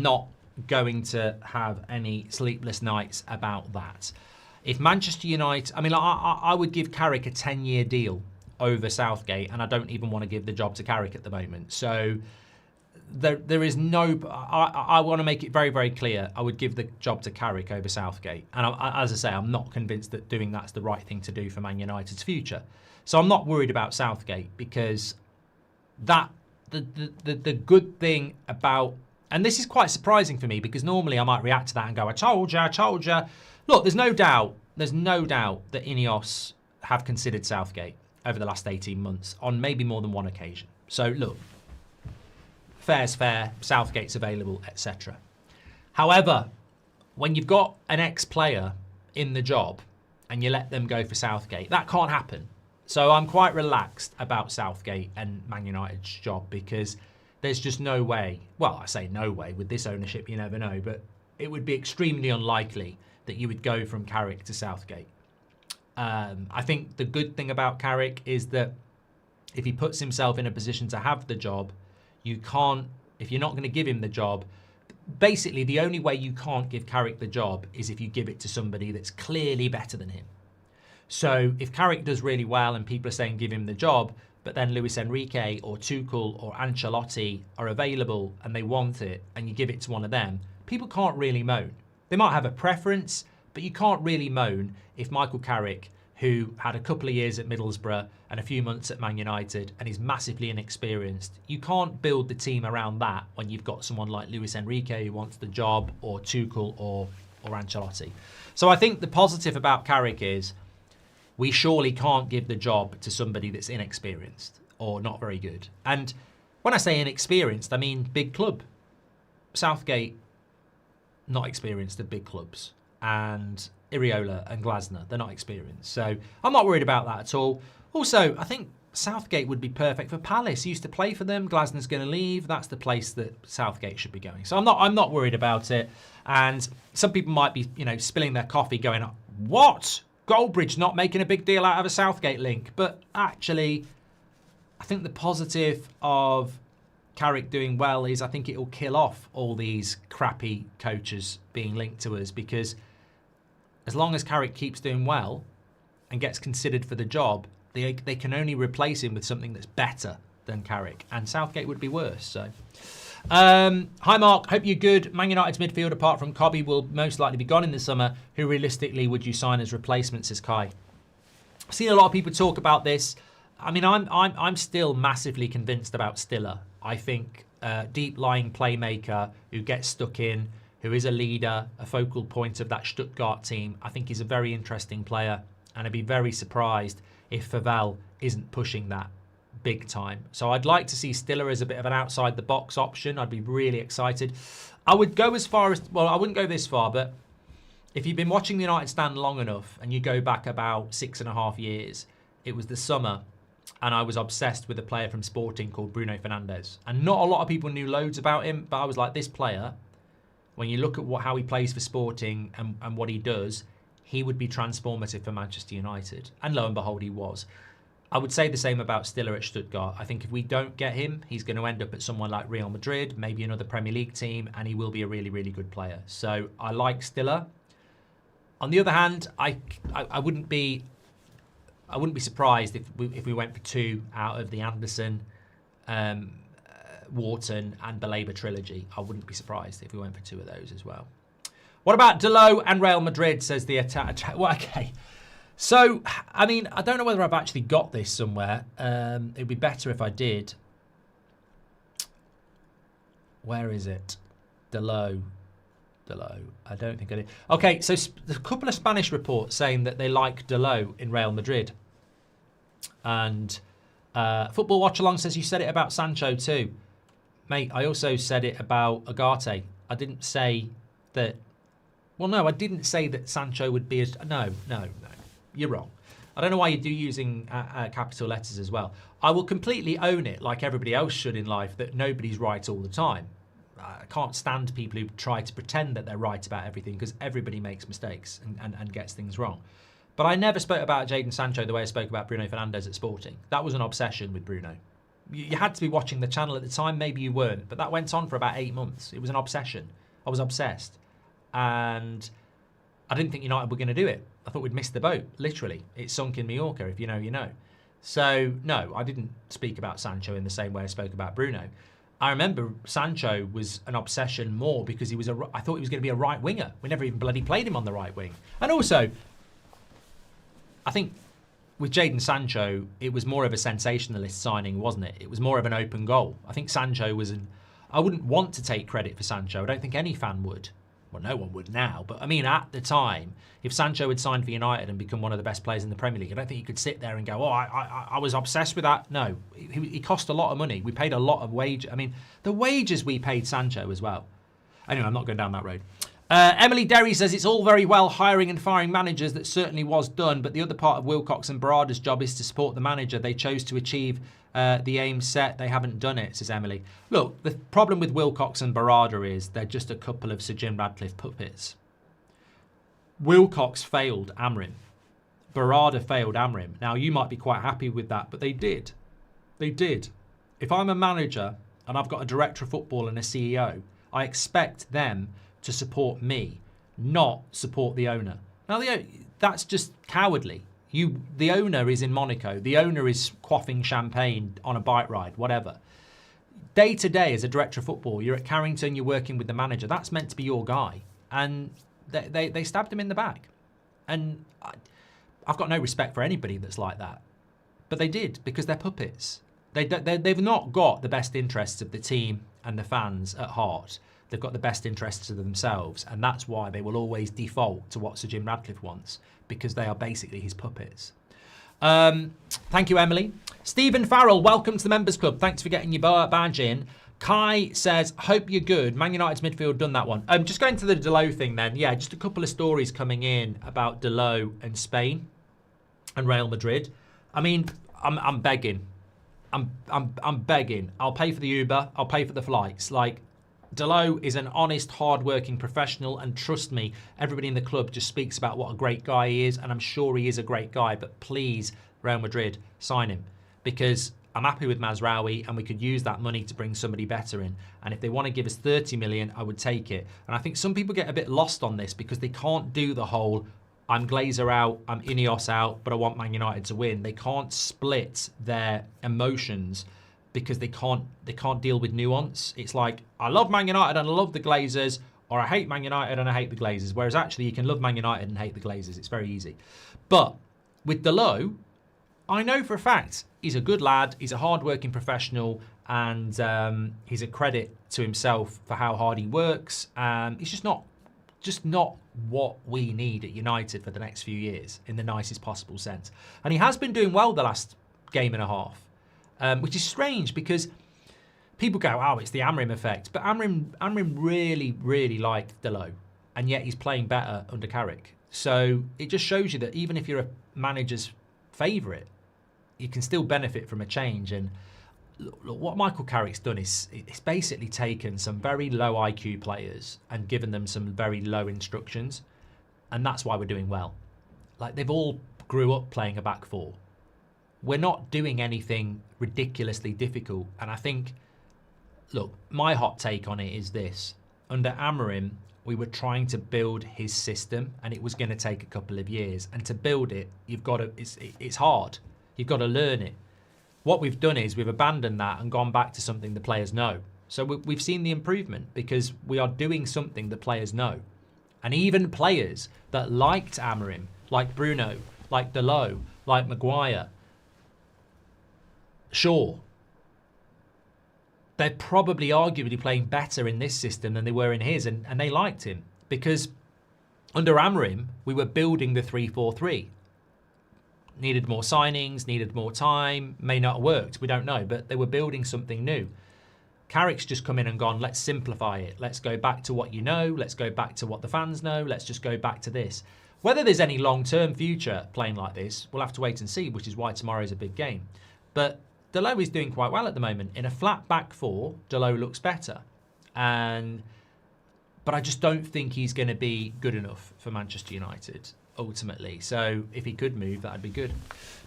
not going to have any sleepless nights about that. If Manchester United, I mean, I would give Carrick a 10-year deal over Southgate, and I don't even want to give the job to Carrick at the moment. So there is no, I want to make it very, very clear. I would give the job to Carrick over Southgate. And as I say, I'm not convinced that doing that's the right thing to do for Man United's future. So I'm not worried about Southgate, because that the good thing about, and this is quite surprising for me, because normally I might react to that and go, I told you. Look, there's no doubt that Ineos have considered Southgate over the last 18 months on maybe more than one occasion. So look, fair's fair, Southgate's available, etc. However, when you've got an ex-player in the job and you let them go for Southgate, that can't happen. So I'm quite relaxed about Southgate and Man United's job, because there's just no way, well, I say no way, with this ownership you never know, but it would be extremely unlikely that you would go from Carrick to Southgate. I think the good thing about Carrick is that if he puts himself in a position to have the job, you can't, if you're not going to give him the job, basically the only way you can't give Carrick the job is if you give it to somebody that's clearly better than him. So if Carrick does really well and people are saying give him the job, but then Luis Enrique or Tuchel or Ancelotti are available and they want it, and you give it to one of them, people can't really moan. They might have a preference, but you can't really moan if Michael Carrick, who had a couple of years at Middlesbrough and a few months at Man United and is massively inexperienced, you can't build the team around that when you've got someone like Luis Enrique who wants the job, or Tuchel or Ancelotti. So I think the positive about Carrick is we surely can't give the job to somebody that's inexperienced or not very good. And when I say inexperienced, I mean big club. Southgate, not experienced at big clubs. And Iriola and Glasner, they're not experienced. So I'm not worried about that at all. Also, I think Southgate would be perfect for Palace. He used to play for them. Glasner's going to leave. That's the place that Southgate should be going. So I'm not worried about it. And some people might be, spilling their coffee going, what? Goldbridge not making a big deal out of a Southgate link. But actually, I think the positive of Carrick doing well is I think it will kill off all these crappy coaches being linked to us, because as long as Carrick keeps doing well and gets considered for the job, they can only replace him with something that's better than Carrick, and Southgate would be worse. So, hi Mark, hope you're good. Man United's midfield apart from Cobby will most likely be gone in the summer. Who realistically would you sign as replacements? Says Kai. I've seen a lot of people talk about this. I mean, I'm still massively convinced about Stiller. I think deep lying playmaker who gets stuck in, who is a leader, a focal point of that Stuttgart team. I think he's a very interesting player, and I'd be very surprised if Favel isn't pushing that big time. So I'd like to see Stiller as a bit of an outside the box option. I'd be really excited. I would go as far as, well, I wouldn't go this far, but if you've been watching the United stand long enough and you go back about 6.5 years, it was the summer, and I was obsessed with a player from Sporting called Bruno Fernandes. And not a lot of people knew loads about him, but I was like, this player, when you look at how he plays for Sporting and what he does, he would be transformative for Manchester United. And lo and behold, he was. I would say the same about Stiller at Stuttgart. I think if we don't get him, he's going to end up at someone like Real Madrid, maybe another Premier League team, and he will be a really, really good player. So I like Stiller. On the other hand, I wouldn't be surprised if we went for two out of the Anderson, Wharton and Baleba trilogy. I wouldn't be surprised if we went for two of those as well. What about Dalot and Real Madrid, says the attack. Well, okay. So, I mean, I don't know whether I've actually got this somewhere. It'd be better if I did. Where is it? Dalot. I don't think I did. Okay, so a couple of Spanish reports saying that they like Dalot in Real Madrid. And Football Watch Along says you said it about Sancho too. Mate, I also said it about Ugarte. I didn't say that... Well, no, I didn't say that Sancho would be as... No. You're wrong. I don't know why you're using capital letters as well. I will completely own it, like everybody else should in life, that nobody's right all the time. I can't stand people who try to pretend that they're right about everything, because everybody makes mistakes and gets things wrong. But I never spoke about Jadon Sancho the way I spoke about Bruno Fernandes at Sporting. That was an obsession with Bruno. You had to be watching the channel at the time, maybe you weren't, but that went on for about 8 months. It was an obsession. I was obsessed. And I didn't think United were going to do it. I thought we'd missed the boat, literally. It sunk in Mallorca, if you know, you know. So, no, I didn't speak about Sancho in the same way I spoke about Bruno. I remember Sancho was an obsession more because I thought he was going to be a right winger. We never even bloody played him on the right wing. And also, I think with Jadon Sancho, it was more of a sensationalist signing, wasn't it? It was more of an open goal. I think Sancho was I wouldn't want to take credit for Sancho. I don't think any fan would. Well, no one would now. But, I mean, at the time, if Sancho had signed for United and become one of the best players in the Premier League, I don't think you could sit there and go, oh, I was obsessed with that. No, he cost a lot of money. We paid a lot of wages. I mean, the wages we paid Sancho as well. Anyway, I'm not going down that road. Emily Derry says it's all very well hiring and firing managers. That certainly was done. But the other part of Wilcox and Barada's job is to support the manager. They chose to achieve the aim set. They haven't done it, says Emily. Look, the problem with Wilcox and Barada is they're just a couple of Sir Jim Ratcliffe puppets. Wilcox failed Amrin. Barada failed Amrin. Now, you might be quite happy with that, but they did. They did. If I'm a manager and I've got a director of football and a CEO, I expect them to support me, not support the owner. Now, that's just cowardly. The owner is in Monaco. The owner is quaffing champagne on a bike ride, whatever. Day to day, as a director of football, you're at Carrington, you're working with the manager. That's meant to be your guy. And they stabbed him in the back. And I've got no respect for anybody that's like that. But they did, because they're puppets. They've not got the best interests of the team and the fans at heart. They've got the best interests of themselves, and that's why they will always default to what Sir Jim Ratcliffe wants, because they are basically his puppets. Thank you, Emily. Stephen Farrell, welcome to the Members Club. Thanks for getting your badge in. Kai says, hope you're good. Man United's midfield done that one. Just going to the Dalot thing then. Yeah, just a couple of stories coming in about Dalot and Spain and Real Madrid. I mean, I'm begging. I'm begging. I'll pay for the Uber. I'll pay for the flights. Like, Dalot is an honest, hard-working professional, and trust me, everybody in the club just speaks about what a great guy he is, and I'm sure he is a great guy, but please, Real Madrid, sign him, because I'm happy with Mazraoui, and we could use that money to bring somebody better in, and if they want to give us 30 million, I would take it. And I think some people get a bit lost on this because they can't do the whole, I'm Glazer out, I'm Ineos out, but I want Man United to win. They can't split their emotions because they can't deal with nuance. It's like, I love Man United and I love the Glazers, or I hate Man United and I hate the Glazers. Whereas actually you can love Man United and hate the Glazers. It's very easy. But with Dalot, I know for a fact he's a good lad, he's a hard-working professional, and he's a credit to himself for how hard he works. He's just not what we need at United for the next few years in the nicest possible sense. And he has been doing well the last game and a half. Which is strange because people go, oh, it's the Amrim effect. But Amrim really, really liked Dalot. And yet he's playing better under Carrick. So it just shows you that even if you're a manager's favourite, you can still benefit from a change. And look, what Michael Carrick's done is it's basically taken some very low IQ players and given them some very low instructions. And that's why we're doing well. Like, they've all grew up playing a back four. We're not doing anything ridiculously difficult. And I think, look, my hot take on it is this. Under Amorim, we were trying to build his system, and it was going to take a couple of years. And to build it, you've got to, it's hard. You've got to learn it. What we've done is we've abandoned that and gone back to something the players know. So we've seen the improvement because we are doing something the players know. And even players that liked Amorim, like Bruno, like Dalot, like Maguire, sure, they're probably arguably playing better in this system than they were in his, and they liked him because under Amorim we were building the 3-4-3. Needed more signings, needed more time, may not have worked, we don't know, but they were building something new. Carrick's just come in and gone, let's simplify it, let's go back to what you know, let's go back to what the fans know, let's just go back to this. Whether there's any long-term future playing like this, we'll have to wait and see, which is why tomorrow's a big game. But Dalot is doing quite well at the moment. In a flat back four, Dalot looks better. But I just don't think he's going to be good enough for Manchester United. ultimately. So if he could move, that'd be good.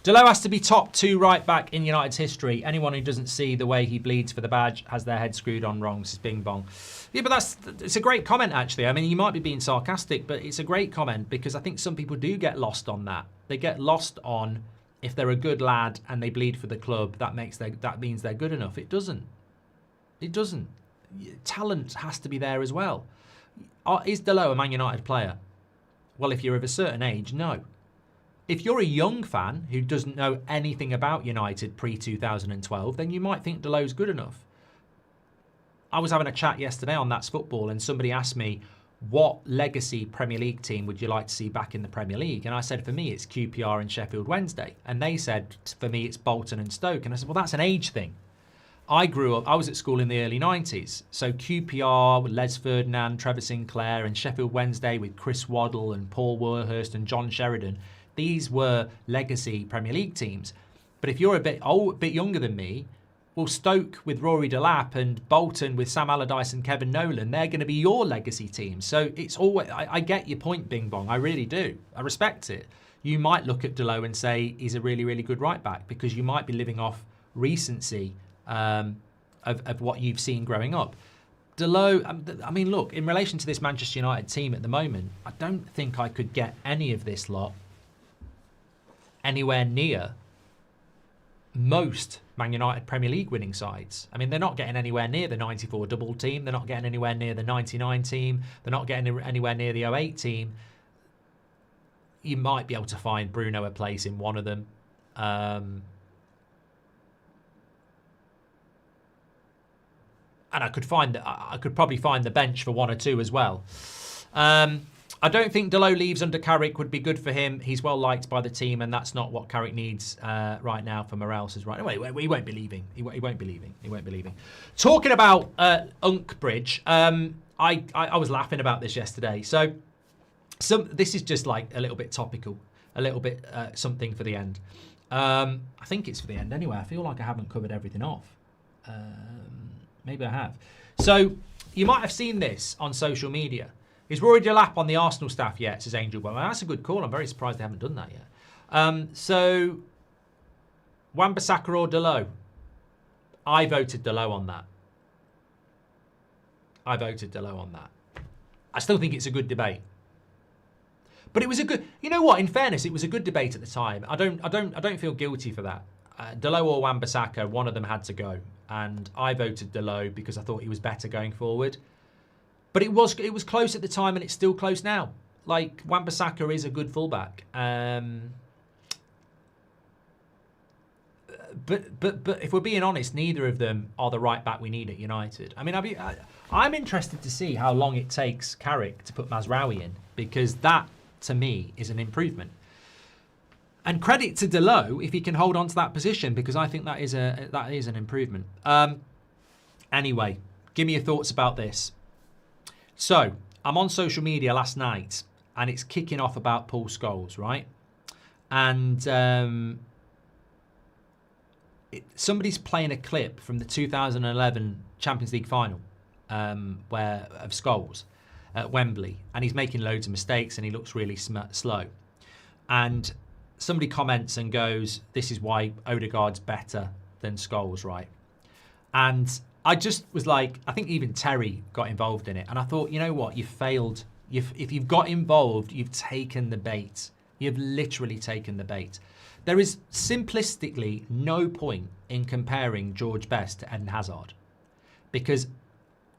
Dalot has to be top 2 right back in United's history. Anyone who doesn't see the way he bleeds for the badge has their head screwed on wrong. This is Bing Bong. Yeah, but it's a great comment, actually. I mean, you might be being sarcastic, but it's a great comment because I think some people do get lost on that. They get lost on if they're a good lad and they bleed for the club, that means they're good enough. It doesn't. It doesn't. Talent has to be there as well. Is Dalot a Man United player? Well, if you're of a certain age, no. If you're a young fan who doesn't know anything about United pre-2012, then you might think Dalot's good enough. I was having a chat yesterday on That's Football and somebody asked me, what legacy Premier League team would you like to see back in the Premier League? And I said, for me, it's QPR and Sheffield Wednesday. And they said, for me, it's Bolton and Stoke. And I said, well, that's an age thing. I was at school in the early 90s. So QPR with Les Ferdinand, Trevor Sinclair, and Sheffield Wednesday with Chris Waddle and Paul Warhurst and John Sheridan. These were legacy Premier League teams. But if you're a bit younger than me, well, Stoke with Rory Delap and Bolton with Sam Allardyce and Kevin Nolan, they're going to be your legacy teams. So it's always, I get your point, Bing Bong. I really do. I respect it. You might look at Dalot and say he's a really, really good right back because you might be living off recency of what you've seen growing up. Dalot, I mean, look, in relation to this Manchester United team at the moment, I don't think I could get any of this lot anywhere near most Man United Premier League winning sides. I mean, they're not getting anywhere near the 94 double team. They're not getting anywhere near the 99 team. They're not getting anywhere near the 08 team. You might be able to find Bruno a place in one of them. And I could probably find the bench for one or two as well. I don't think Dalot leaves under Carrick would be good for him. He's well liked by the team, and that's not what Carrick needs right now for morale. Says right away, he won't be leaving. He won't be leaving. He won't be leaving. Talking about Goldbridge, I was laughing about this yesterday. So this is just like a little bit topical, a little bit something for the end. I think it's for the end anyway. I feel like I haven't covered everything off. Maybe I have. So you might have seen this on social media. Is Rory Delap on the Arsenal staff yet? Says Angel. Well, that's a good call. I'm very surprised they haven't done that yet. So, Wan-Bissaka or Dalot? I voted Dalot on that. I still think it's a good debate. But it was a good. You know what? In fairness, it was a good debate at the time. I don't feel guilty for that. Dalot or Wan-Bissaka, one of them had to go, and I voted Dalot because I thought he was better going forward. But it was close at the time, and it's still close now. Like, Wan-Bissaka is a good fullback. But if we're being honest, neither of them are the right back we need at United. I mean, I'm interested to see how long it takes Carrick to put Mazraoui in, because that, to me, is an improvement. And credit to Dalot if he can hold on to that position, because I think that is an improvement. Anyway, give me your thoughts about this. So, I'm on social media last night, and it's kicking off about Paul Scholes, right? And somebody's playing a clip from the 2011 Champions League final of Scholes at Wembley, and he's making loads of mistakes, and he looks really slow. And somebody comments and goes, "This is why Odegaard's better than Scholes, right?" And I just was like, I think even Terry got involved in it. And I thought, you know what? You've failed. If you've got involved, you've taken the bait. You've literally taken the bait. There is simplistically no point in comparing George Best to Eden Hazard. Because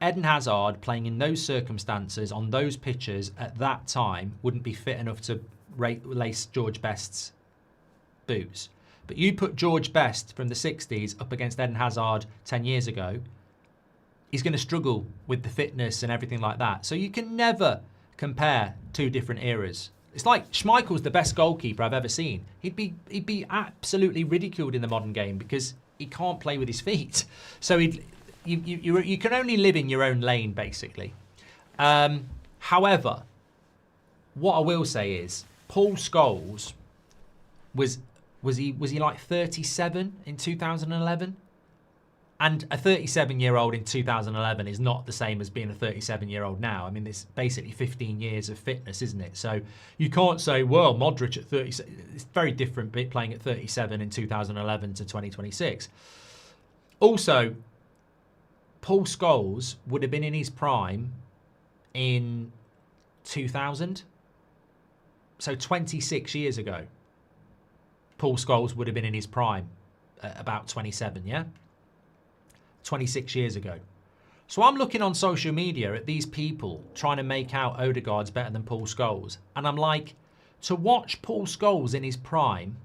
Eden Hazard, playing in those circumstances, on those pitches at that time, wouldn't be fit enough to lace George Best's boots. But you put George Best from the 60s up against Eden Hazard 10 years ago, he's going to struggle with the fitness and everything like that. So you can never compare two different eras. It's like Schmeichel's the best goalkeeper I've ever seen. He'd be absolutely ridiculed in the modern game because he can't play with his feet. So you can only live in your own lane, basically. However, what I will say is Paul Scholes was he like 37 in 2011? And a 37-year-old in 2011 is not the same as being a 37-year-old now. I mean, it's basically 15 years of fitness, isn't it? So you can't say, well, Modric at 37. It's very different playing at 37 in 2011 to 2026. Also, Paul Scholes would have been in his prime in 2000. So 26 years ago, Paul Scholes would have been in his prime at about 27, yeah? 26 years ago. So I'm looking on social media at these people trying to make out Odegaard's better than Paul Scholes. And I'm like, to watch Paul Scholes in his prime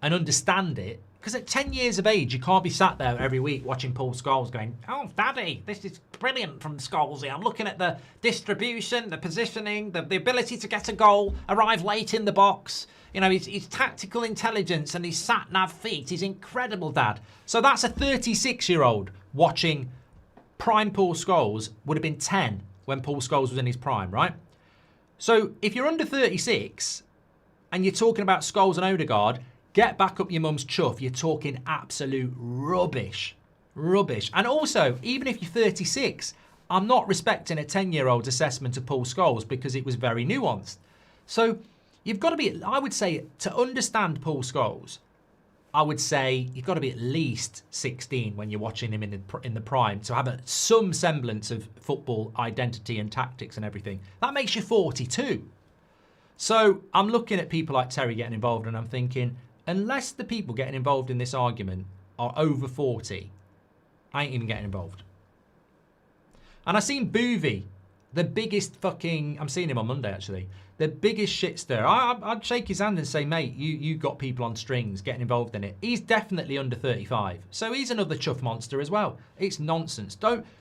and understand it, because at 10 years of age, you can't be sat there every week watching Paul Scholes going, oh, Daddy, this is brilliant from Scholes here. I'm looking at the distribution, the positioning, the ability to get a goal, arrive late in the box. You know, his tactical intelligence and his sat-nav feet is incredible, Dad. So that's a 36-year-old watching prime Paul Scholes, would have been 10 when Paul Scholes was in his prime, right? So if you're under 36 and you're talking about Scholes and Odegaard, get back up your mum's chuff. You're talking absolute rubbish. Rubbish. And also, even if you're 36, I'm not respecting a 10-year-old's assessment of Paul Scholes because it was very nuanced. So you've got to be, I would say, to understand Paul Scholes, I would say you've got to be at least 16 when you're watching him in the prime to have some semblance of football identity and tactics and everything. That makes you 42. So I'm looking at people like Terry getting involved and I'm thinking, unless the people getting involved in this argument are over 40, I ain't even getting involved. And I seen Boovy, the biggest fucking, I'm seeing him on Monday actually, the biggest shitster. I'd shake his hand and say, mate, you got people on strings getting involved in it. He's definitely under 35. So he's another chuff monster as well. It's nonsense.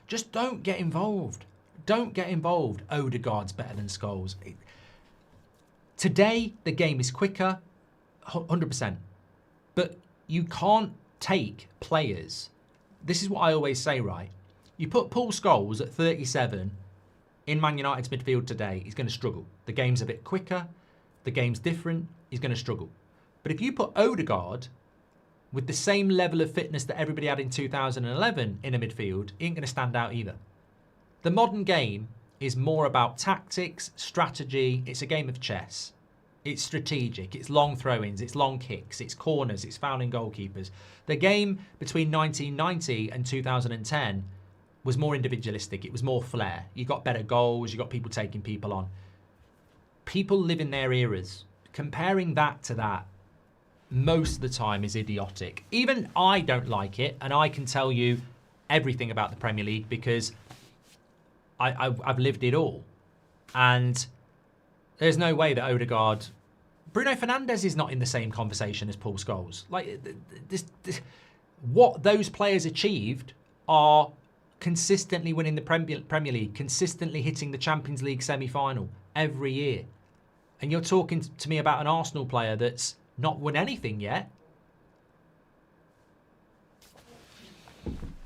Just don't get involved. Don't get involved. Odegaard's better than Scholes. Today, the game is quicker, 100%. But you can't take players. This is what I always say, right? You put Paul Scholes at 37 in Man United's midfield today, he's going to struggle. The game's a bit quicker. The game's different. He's going to struggle. But if you put Odegaard with the same level of fitness that everybody had in 2011 in a midfield, he ain't going to stand out either. The modern game is more about tactics, strategy. It's a game of chess. It's strategic. It's long throw-ins. It's long kicks. It's corners. It's fouling goalkeepers. The game between 1990 and 2010 was more individualistic. It was more flair. You got better goals. You got people taking people on. People live in their eras. Comparing that to that most of the time is idiotic. Even I don't like it, and I can tell you everything about the Premier League because I've lived it all. And there's no way that Odegaard... Bruno Fernandes is not in the same conversation as Paul Scholes. Like, what those players achieved are consistently winning the Premier League, consistently hitting the Champions League semi-final every year. And you're talking to me about an Arsenal player that's not won anything yet.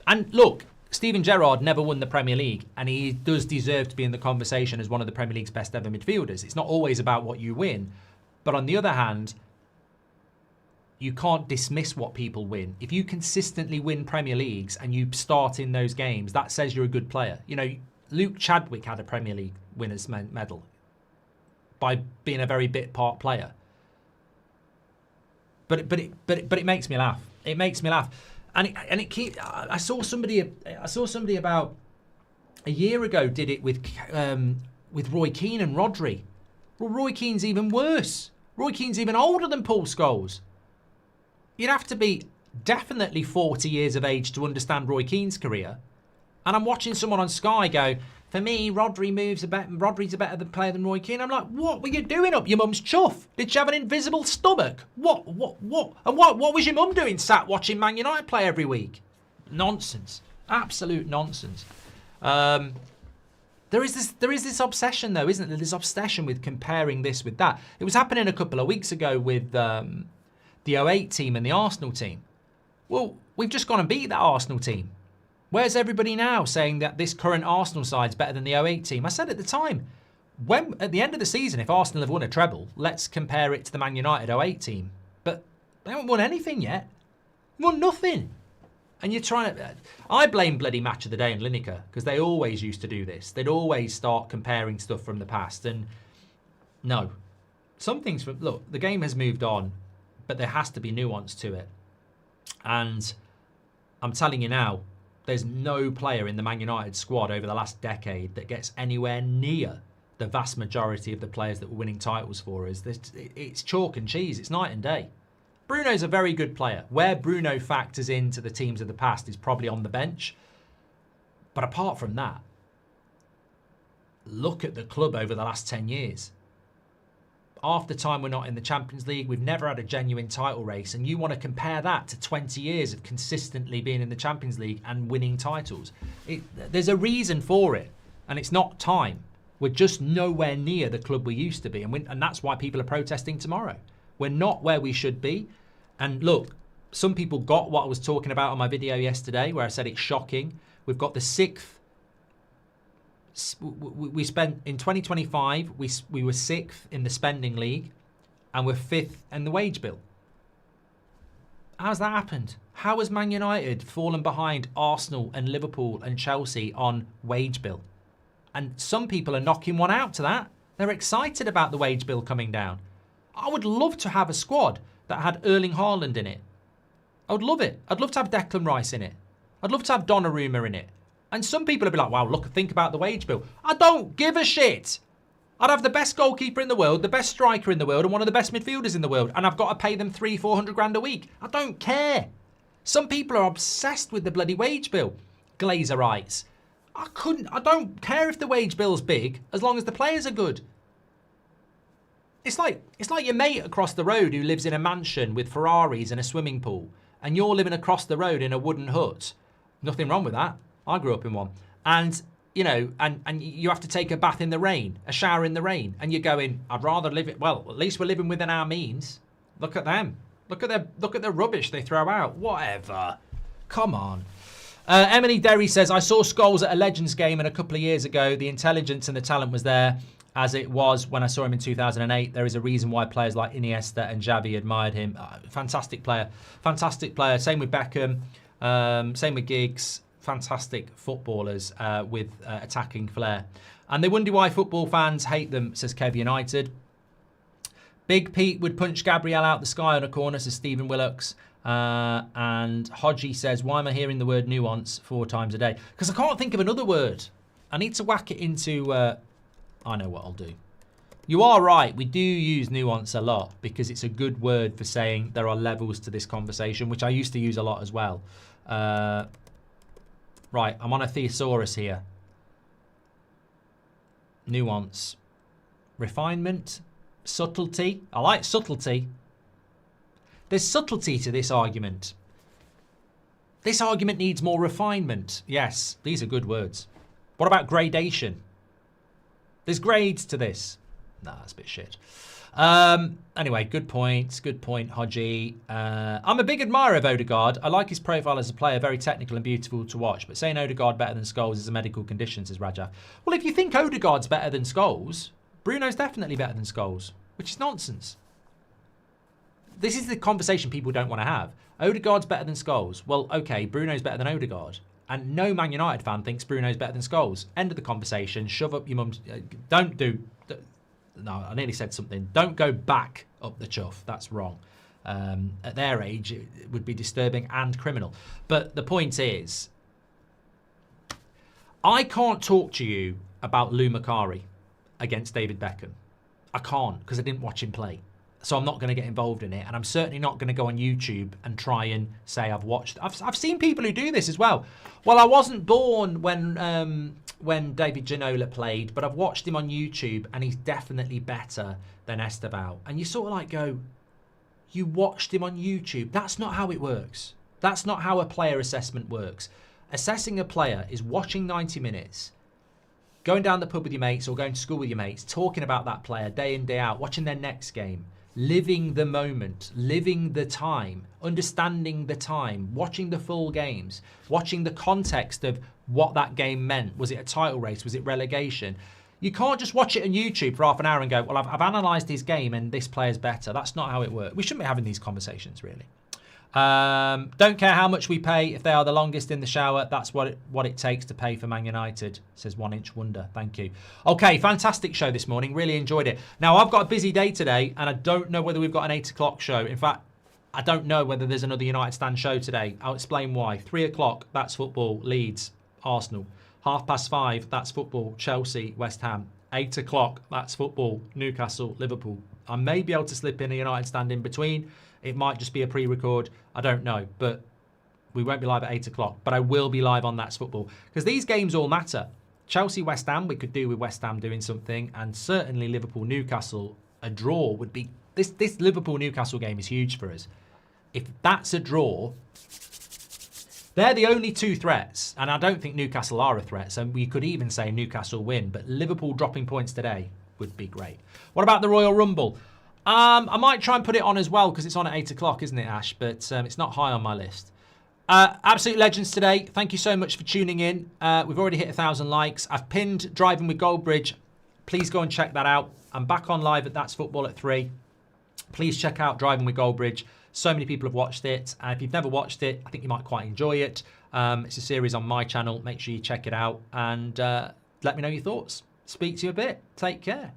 And look, Steven Gerrard never won the Premier League, and he does deserve to be in the conversation as one of the Premier League's best ever midfielders. It's not always about what you win. But on the other hand, you can't dismiss what people win. If you consistently win Premier Leagues and you start in those games, that says you're a good player. You know, Luke Chadwick had a Premier League winner's medal by being a very bit part player. But it makes me laugh. It makes me laugh. I saw somebody about a year ago did it with Roy Keane and Rodri. Well, Roy Keane's even worse. Roy Keane's even older than Paul Scholes. You'd have to be definitely 40 years of age to understand Roy Keane's career. And I'm watching someone on Sky go, for me, Rodri's a better player than Roy Keane. I'm like, what were you doing up your mum's chuff? Did she have an invisible stomach? What? And what was your mum doing sat watching Man United play every week? Nonsense. Absolute nonsense. There is this obsession, though, isn't there? This obsession with comparing this with that. It was happening a couple of weeks ago with the 08 team and the Arsenal team. Well, we've just gone and beat that Arsenal team. Where's everybody now saying that this current Arsenal side's better than the 08 team? I said at the time, when at the end of the season, if Arsenal have won a treble, let's compare it to the Man United 08 team. But they haven't won anything yet. Won nothing. And you're trying to... I blame bloody Match of the Day and Lineker, because they always used to do this. They'd always start comparing stuff from the past. And no. Some things... Look, the game has moved on, but there has to be nuance to it. And I'm telling you now, there's no player in the Man United squad over the last decade that gets anywhere near the vast majority of the players that were winning titles for us. It's chalk and cheese. It's night and day. Bruno's a very good player. Where Bruno factors into the teams of the past is probably on the bench. But apart from that, look at the club over the last 10 years. Half the time we're not in the Champions League. We've never had a genuine title race. And you want to compare that to 20 years of consistently being in the Champions League and winning titles. There's a reason for it. And it's not time. We're just nowhere near the club we used to be. And that's why people are protesting tomorrow. We're not where we should be. And look, some people got what I was talking about on my video yesterday where I said it's shocking. We've got the 6th. We spent in 2025, we were 6th in the spending league and we're 5th in the wage bill. How's that happened? How has Man United fallen behind Arsenal and Liverpool and Chelsea on wage bill? And some people are knocking one out to that. They're excited about the wage bill coming down. I would love to have a squad that had Erling Haaland in it. I would love it. I'd love to have Declan Rice in it. I'd love to have Donnarumma in it. And some people would be like, wow, look, think about the wage bill. I don't give a shit. I'd have the best goalkeeper in the world, the best striker in the world, and one of the best midfielders in the world. And I've got to pay them 300-400 grand a week. I don't care. Some people are obsessed with the bloody wage bill. Glazerites. I don't care if the wage bill's big, as long as the players are good. It's like your mate across the road who lives in a mansion with Ferraris and a swimming pool, and you're living across the road in a wooden hut. Nothing wrong with that. I grew up in one. And, you know, and you have to take a bath in the rain, a shower in the rain, and you're going, I'd rather live it. Well, at least we're living within our means. Look at them. Look at the rubbish they throw out. Whatever. Come on. Emily Derry says, I saw Scholes at a Legends game a couple of years ago. The intelligence and the talent was there, as it was when I saw him in 2008. There is a reason why players like Iniesta and Xavi admired him. Fantastic player. Fantastic player. Same with Beckham. Same with Giggs. Fantastic footballers with attacking flair. And they wonder why football fans hate them, says Kev United. Big Pete would punch Gabriel out the sky on a corner, says Stephen Willocks. And Hodgie says, why am I hearing the word nuance 4 times a day? Because I can't think of another word. I need to whack it into... I know what I'll do. You are right. We do use nuance a lot because it's a good word for saying there are levels to this conversation, which I used to use a lot as well. Right, I'm on a thesaurus here. Nuance. Refinement. Subtlety. I like subtlety. There's subtlety to this argument. This argument needs more refinement. Yes, these are good words. What about gradation? There's grades to this. Nah, that's a bit shit. Anyway, good point. Good point, Hodgie. I'm a big admirer of Odegaard. I like his profile as a player, very technical and beautiful to watch. But saying Odegaard better than Scholes is a medical condition, says Raja. Well, if you think Odegaard's better than Scholes, Bruno's definitely better than Scholes, which is nonsense. This is the conversation people don't want to have. Odegaard's better than Scholes. Well, okay, Bruno's better than Odegaard. And no Man United fan thinks Bruno's better than Scholes. End of the conversation. Shove up your mum's... No, I nearly said something. Don't go back up the chuff. That's wrong. At their age, it would be disturbing and criminal. But the point is, I can't talk to you about Lou Macari against David Beckham. I can't, because I didn't watch him play. So I'm not going to get involved in it. And I'm certainly not going to go on YouTube and try and say I've watched. I've seen people who do this as well. Well, I wasn't born when David Ginola played, but I've watched him on YouTube and he's definitely better than Esteval. And you sort of like go, you watched him on YouTube. That's not how it works. That's not how a player assessment works. Assessing a player is watching 90 minutes, going down the pub with your mates or going to school with your mates, talking about that player day in, day out, watching their next game, living the moment, living the time, understanding the time, watching the full games, watching the context of what that game meant. Was it a title race? Was it relegation? You can't just watch it on YouTube for half an hour and go, well, I've analysed his game and this player's better. That's not how it works. We shouldn't be having these conversations, really. Don't care how much we pay. If they are the longest in the shower, that's what it takes to pay for Man United, says 1 Inch Wonder. Thank you. Okay, fantastic show this morning. Really enjoyed it. Now, I've got a busy day today, and I don't know whether we've got an 8 o'clock show. In fact, I don't know whether there's another United Stand show today. I'll explain why. 3 o'clock, that's football, Leeds, Arsenal. 5:30, that's football, Chelsea, West Ham. 8 o'clock, that's football, Newcastle, Liverpool. I may be able to slip in a United Stand in between. It might just be a pre-record. I don't know. But we won't be live at 8 o'clock. But I will be live on That's Football. Because these games all matter. Chelsea, West Ham, we could do with West Ham doing something. And certainly Liverpool, Newcastle, a draw would be... This Liverpool-Newcastle game is huge for us. If that's a draw... They're the only two threats. And I don't think Newcastle are a threat. So we could even say Newcastle win. But Liverpool dropping points today would be great. What about the Royal Rumble? I might try and put it on as well because it's on at 8 o'clock, isn't it, Ash? But it's not high on my list. Absolute legends today. Thank you so much for tuning in. We've already hit 1,000 likes. I've pinned Driving with Goldbridge. Please go and check that out. I'm back on live at That's Football at 3. Please check out Driving with Goldbridge. So many people have watched it. And if you've never watched it, I think you might quite enjoy it. It's a series on my channel. Make sure you check it out. And let me know your thoughts. Speak to you a bit. Take care.